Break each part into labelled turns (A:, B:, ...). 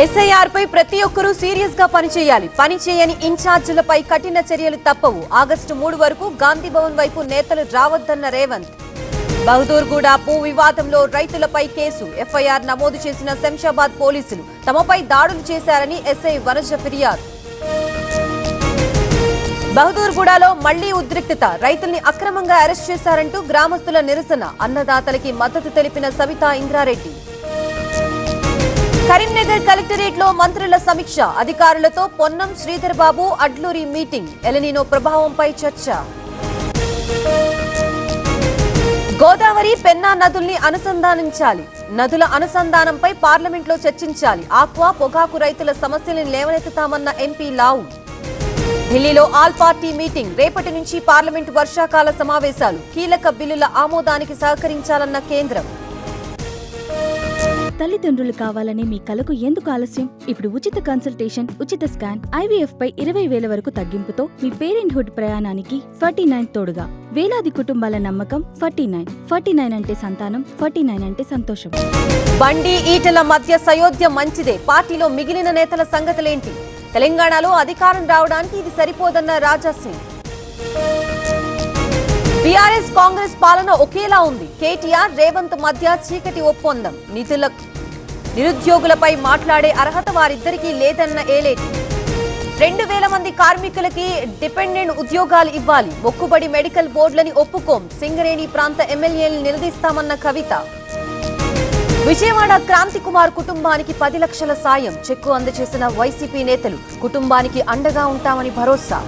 A: SIR పై ప్రతి ఒక్కరూ serious గా పనిచేయాలి. పనిచేయని ఇన్ఛార్జీలపై కఠిన చర్యలు తప్పవు. ఆగస్టు 3 వరకు గాంధీ భవన్ వైపు నేతలు రావద్దన్న రేవంత్. బహదూర్గూడ భూ వివాదంలో రైతులపై కేసు. ఎఫ్ఐఆర్ నమోదు చేసిన శంషాబాద్ పోలీసులు తమపై దాడులు చేశారని ఎస్ఐ వనజ ఫిర్యాదు. బహదూర్గూడలో మళ్లీ ఉద్రిక్తత. రైతుల్ని అక్రమంగా అరెస్ట్ చేశారంటూ గ్రామస్తుల నిరసన. అన్నదాతలకి మద్దతు తెలిపిన సవితా ఇంద్రారెడ్డి. కరీంనగర్ కలెక్టరేట్ లో మంత్రుల సమీక్ష. అధికారులతో పొన్నం శ్రీధర్ బాబు అడ్లూరి మీటింగ్. ఎలనినో ప్రభావంపై చర్చ. గోదావరి పెన్నా నదుల్ని అనుసంధానించాలి. నదుల అనుసంధానంపై పార్లమెంట్లో చర్చించాలి. ఆక్వా పొగాకు రైతుల సమస్యలను లేవనెత్తుతామన్న ఎంపీ లావు. ఢిల్లీలో ఆల్ పార్టీ మీటింగ్. రేపటి నుంచి పార్లమెంటు వర్షాకాల సమావేశాలు. కీలక బిల్లుల ఆమోదానికి సహకరించాలన్న కేంద్రం.
B: తల్లిదండ్రులు కావాలనే మీ కలకు ఎందుకు ఆలస్యం? ఇప్పుడు ఉచిత కన్సల్టేషన్, ఉచిత స్కాన్, IVF పై 20,000 వరకు తగ్గింపుతో మీ పేరెంట్హుడ్ ప్రయాణానికి 49 తోడుగా. వేలాది కుటుంబాల నమ్మకం 49 అంటే సంతానం, 49 అంటే సంతోషం.
A: బండి ఈటల మధ్య సయోధ్య మంచిదే. పార్టీలో మిగిలిన నేతల సంగతులేంటి? తెలంగాణలో అధికారం రావడానికి ఇది సరిపోదన్న రాజాసింగ్. బీఆర్ఎస్ కాంగ్రెస్ పాలన ఒకేలా ఉంది. కేటీఆర్ రేవంత్ మధ్య చీకటి ఒప్పందం. నిరుద్యోగులపై మాట్లాడే అర్హత వారిద్దరికీ లేదన్న ఏలేటి. 2,000 మంది కార్మికులకి డిపెండెంట్ ఉద్యోగాలు ఇవ్వాలి. మొక్కుబడి మెడికల్ బోర్డులని ఒప్పుకోం. సింగరేణి ప్రాంత ఎమ్మెల్యేలను నిలదీస్తామన్న కవిత. విజయవాడ క్రాంతి కుమార్ కుటుంబానికి 10 లక్షల సాయం. చెక్కు అందజేసిన వైసీపీ నేతలు. కుటుంబానికి అండగా ఉంటామని భరోసా.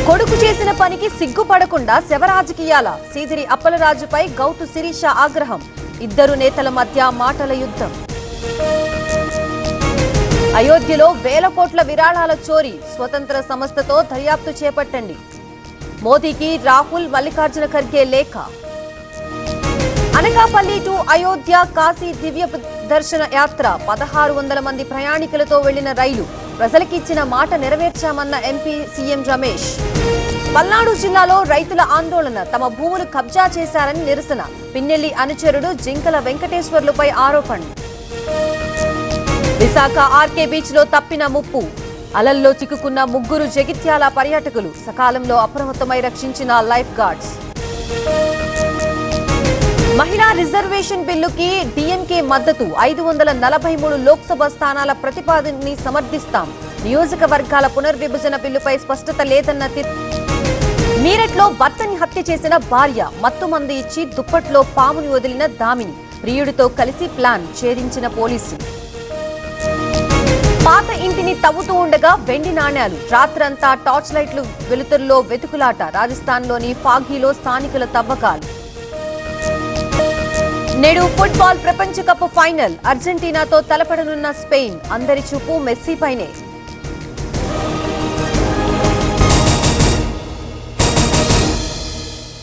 A: కొడుకు చేసిన పనికి సిగ్గుపడకుండా శవరాజకీయాల. సీదిరి అప్పలరాజుపై గౌతు శిరీష ఆగ్రహం. ఇద్దరు నేతల మధ్య మాటల యుద్ధం. అయోధ్యలో వేల కోట్ల విరాళాల చోరీ. స్వతంత్ర సంస్థతో దర్యాప్తు చేపట్టండి. మోదీకి రాహుల్ మల్లికార్జున ఖర్గే లేఖ. అనకాపల్లి టు అయోధ్య కాశీ దివ్య దర్శన యాత్ర. 1,600 మంది ప్రయాణికులతో వెళ్లిన రైలు. ప్రజలకిచ్చిన మాట నెరవేర్చామన్న ఎంపీ సీఎం రమేష్. పల్నాడు జిల్లాలో రైతుల ఆందోళన. తమ భూములు కబ్జా చేశారని నిరసన. పిన్నెల్లి అనుచరుడు జింకల వెంకటేశ్వర్లపై ఆరోపణ. విశాఖ ఆర్కే బీచ్ లో తప్పిన ముప్పు. అలల్లో చిక్కుకున్న 3 జగిత్యాల పర్యాటకులు. సకాలంలో అప్రమత్తమై రక్షించిన లైఫ్ గార్డ్స్. మహిళా రిజర్వేషన్ బిల్లుకి డీఎంకే మద్దతు. 543 లోక్సభ స్థానాల ప్రతిపాదనని సమర్థిస్తాం. నియోజకవర్గాల పునర్విభజన బిల్లుపై స్పష్టత లేదన్న మీరట్లో భర్తని హత్య చేసిన భార్య. మత్తుమందు ఇచ్చి దుప్పట్లో పాముని వదిలిన దామిని. ప్రియుడితో కలిసి ప్లాన్ ఛేదించిన పోలీసులు. పాత ఇంటిని తవ్వుతూ ఉండగా వెండి నాణ్యాలు. రాత్రంతా టార్చ్ లైట్లు వెలుతురులో వెతుకులాట. రాజస్థాన్లోని ఫాఘీలో స్థానికుల తవ్వకాలు. నేడు ఫుట్బాల్ ప్రపంచ కప్ ఫైనల్. అర్జెంటీనాతో తలపడనున్న స్పెయిన్. అందరి చూపు మెస్సీ పైనే.